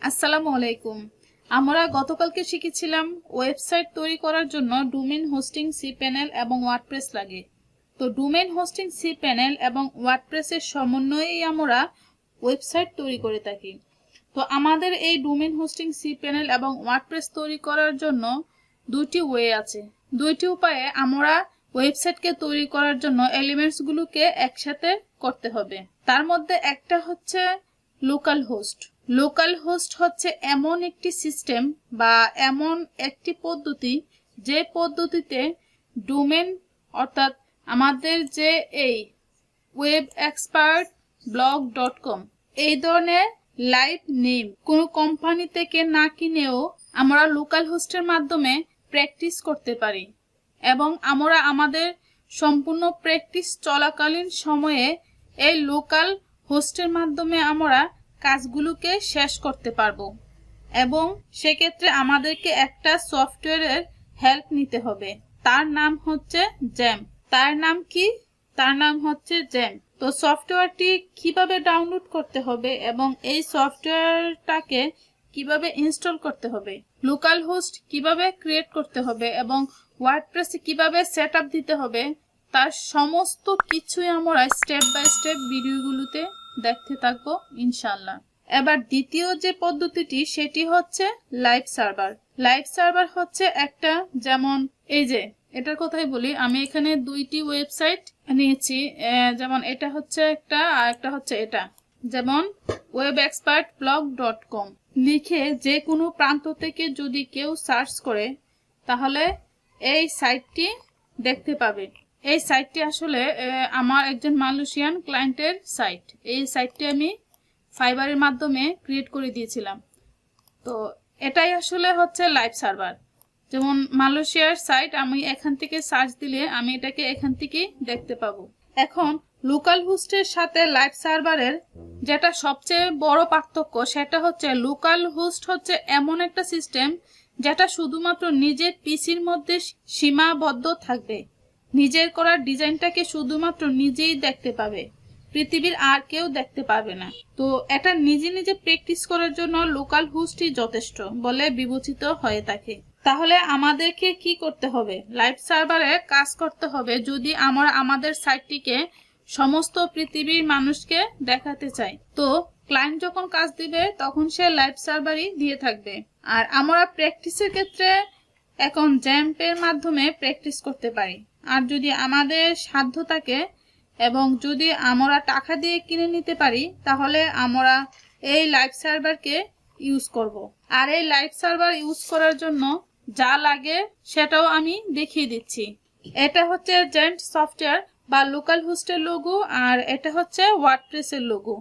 আসসালামু আলাইকুম। আমরা গতকালকে শিখেছিলাম ওয়েবসাইট তৈরি করার জন্য ডোমেইন হোস্টিং সি প্যানেল এবং ওয়ার্ডপ্রেস লাগে। তো ডোমেইন হোস্টিং সি প্যানেল এবং ওয়ার্ডপ্রেসের সমন্বয়েই আমরা ওয়েবসাইট তৈরি করে থাকি। তো আমাদের এই ডোমেইন হোস্টিং সি প্যানেল এবং ওয়ার্ডপ্রেস তৈরি করার জন্য দুইটি ওয়ে আছে। দুইটি উপায়ে আমরা ওয়েবসাইটকে তৈরি করার জন্য এলিমেন্টসগুলোকে একসাথে করতে হবে। তার মধ্যে একটা হচ্ছে লোকাল হোস্ট। লোকাল হোস্ট হচ্ছে এমন একটি সিস্টেম বা এমন একটি পদ্ধতি যে পদ্ধতিতে ডোমেন অর্থাৎ আমাদের যে এই webexpertblog.com এই ধরনের লাইভ নেম কোনো কোম্পানি থেকে না কিনেও আমরা লোকাল হোস্টের মাধ্যমে প্র্যাকটিস করতে পারি এবং আমরা আমাদের সম্পূর্ণ প্র্যাকটিস চলাকালীন সময়ে এই লোকাল হোস্টের মাধ্যমে আমরা কাজগুলোকে শেষ করতে পারবো এবং সেক্ষেত্রে আমাদেরকে একটা সফটওয়্যারের হেল্প নিতে হবে। তার নাম হচ্ছে জ্যাম। তার নাম কি? তার নাম হচ্ছে জ্যাম। তো সফটওয়্যারটি কিভাবে ডাউনলোড করতে হবে এবং এই সফটওয়্যারটাকে কিভাবে ইনস্টল করতে হবে, লোকাল হোস্ট কিভাবে ক্রিয়েট করতে হবে এবং ওয়ার্ডপ্রেসে কিভাবে সেটআপ দিতে হবে, তার সমস্ত কিছুই আমরা স্টেপ বাই স্টেপ ভিডিওগুলোতে দেখতে থাকবো ইনশাআল্লাহ। এবার দ্বিতীয় যে পদ্ধতিটি সেটি হচ্ছে লাইভ সার্ভার। লাইভ সার্ভার হচ্ছে একটা, যেমন এই যে এটার কথাই বলি, আমি এখানে দুইটি ওয়েবসাইট নিয়েছি, যেমন এটা হচ্ছে একটা আর একটা হচ্ছে এটা। যেমন webexpertblog.com লিখে যে কোনো প্রান্ত থেকে যদি কেউ সার্চ করে তাহলে এই সাইটটি দেখতে পাবে। এই সাইটটি আসলে আমার একজন মালয়েশিয়ান ক্লায়েন্টের সাইট। এই সাইটটি আমি ফাইবারের মাধ্যমে ক্রিয়েট করে দিয়েছিলাম। তো এটাই আসলে হচ্ছে লাইভ সার্ভার। যেমন মালয়েশিয়ার সাইট, আমি এখান থেকে সার্চ দিলে আমি এটাকে এখান থেকেই দেখতে পাবো। এখন লোকাল হোস্টের সাথে লাইভ সার্ভারের যেটা সবচেয়ে বড় পার্থক্য সেটা হচ্ছে লোকাল হোস্ট হচ্ছে এমন একটা সিস্টেম যেটা শুধুমাত্র নিজের পিসির মধ্যে সীমাবদ্ধ থাকবে। নিজের করা ডিজাইনটাকে শুধুমাত্র নিজেই দেখতে পাবে, পৃথিবীর আর কেউ দেখতে পাবে না। তো এটা নিজে নিজে প্র্যাকটিস করার জন্য লোকাল হোস্টই যথেষ্ট বলে বিবেচিত হয়ে থাকে। তাহলে আমাদেরকে কি করতে হবে? লাইভ সার্ভারে কাজ করতে হবে যদি আমরা আমাদের সাইটটিকে সমস্ত পৃথিবীর মানুষকে দেখাতে চাই। তো ক্লায়েন্ট যখন কাজ দিবে তখন সে লাইভ সার্ভারই দিয়ে থাকবে। আর আমরা প্র্যাকটিসের ক্ষেত্রে এখন জ্যাম্পের মাধ্যমে প্র্যাকটিস করতে পারি। আর যদি আমাদের সাধ্য থাকে এবং যদি আমরা টাকা দিয়ে কিনে নিতে পারি তাহলে আমরা এই লাইভ সার্ভারকে ইউজ করব। আর এই লাইভ সার্ভার ইউজ করার জন্য যা লাগে সেটাও আমি দেখিয়ে দিচ্ছি। এটা হচ্ছে জেন্ট সফটওয়্যার বা লোকাল হোস্টের লোগো, আর এটা হচ্ছে ওয়ার্ডপ্রেসের লোগো।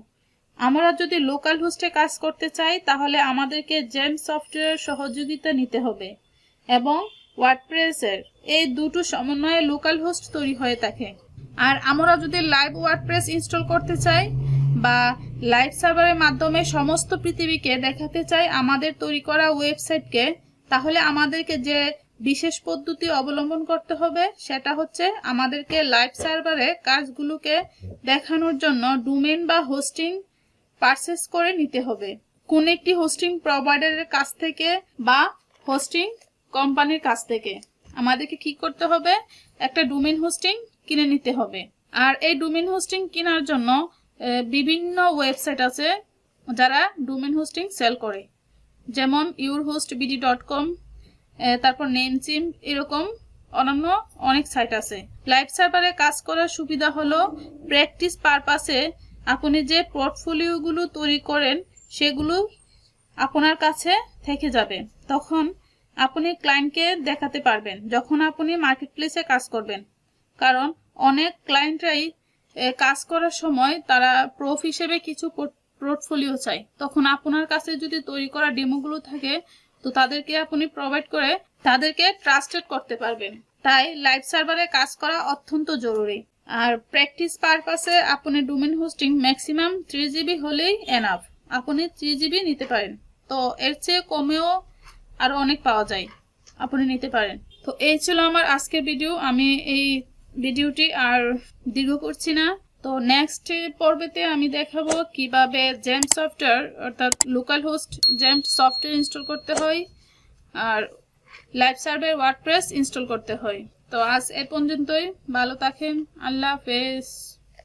আমরা যদি লোকাল হোস্টে কাজ করতে চাই তাহলে আমাদেরকে জেন্ট সফটওয়্যারের সহযোগিতা নিতে হবে এবং ওয়ার্ডপ্রেসের এই দুটো সমন্বয়ে লোকাল হোস্ট তৈরি হয়ে থাকে। আর আমরা যদি লাইভ ওয়ার্ডপ্রেস ইনস্টল করতে চাই বা লাইভ সার্ভারের মাধ্যমে সমস্ত পৃথিবীকে দেখাতে চাই আমাদের তৈরি করা ওয়েবসাইটকে, তাহলে আমাদেরকে যে বিশেষ পদ্ধতি অবলম্বন করতে হবে সেটা হচ্ছে আমাদেরকে লাইভ সার্ভারে কাজগুলোকে দেখানোর জন্য ডোমেইন বা হোস্টিং পারচেজ করে নিতে হবে কোন একটি হোস্টিং প্রোভাইডারের কাছ থেকে বা হোস্টিং কোম্পানির কাছ থেকে। আমাদেরকে কি করতে হবে? একটা ডোমেইন হোস্টিং কিনে নিতে হবে। আর এই ডোমেইন হোস্টিং কেনার জন্য বিভিন্ন ওয়েবসাইট আছে যারা ডোমেইন হোস্টিং সেল করে, যেমন yourhostbd.com, তারপর নেমচিম, এরকম অন্যান্য অনেক সাইট আছে। লাইভ সার্ভারে কাজ করার সুবিধা হলো প্র্যাকটিস পারপাসে আপনি যে পোর্টফোলিওগুলো তৈরি করেন সেগুলো আপনার কাছে থেকে যাবে। তখন আপনি ক্লায়েন্টকে দেখাতে পারবেন যখন আপনি মার্কেট প্লেসে কাজ করবেন। কারণ অনেক ক্লায়েন্টরাই কাজ করার সময় তারা প্রুফ হিসেবে কিছু পোর্টফোলিও চাই, তখন আপনার কাছে যদি তৈরি করা ডেমোগুলো থাকে তো তাদেরকে আপনি প্রোভাইড করে তাদেরকে ট্রাস্টেড করতে পারবেন। তাই লাইভ সার্ভারে কাজ করা অত্যন্ত জরুরি। আর প্র্যাকটিস পারপাসে আপনি ডোমেইন হোস্টিং ম্যাক্সিমাম 3 GB হলেই এনাফ। আপনি 3 GB নিতে পারেন, তো এর চেয়ে কমেও আরো অনেক পাওয়া যায়, আপনি নিতে পারেন। তো এই ছিল আমার আজকের ভিডিও। আমি এই ভিডিওটি আর দীর্ঘ করছি না। তো নেক্সট পর্বেতে আমি দেখাবো কিভাবে জেম সফটওয়্যার অর্থাৎ লোকাল হোস্ট জেম সফটওয়্যার ইনস্টল করতে হয় আর লাইভ সার্ভার ওয়ার্ডপ্রেস ইনস্টল করতে হয়। তো আজ এ পর্যন্তই, ভালো থাকেন, আল্লাহ হাফেজ।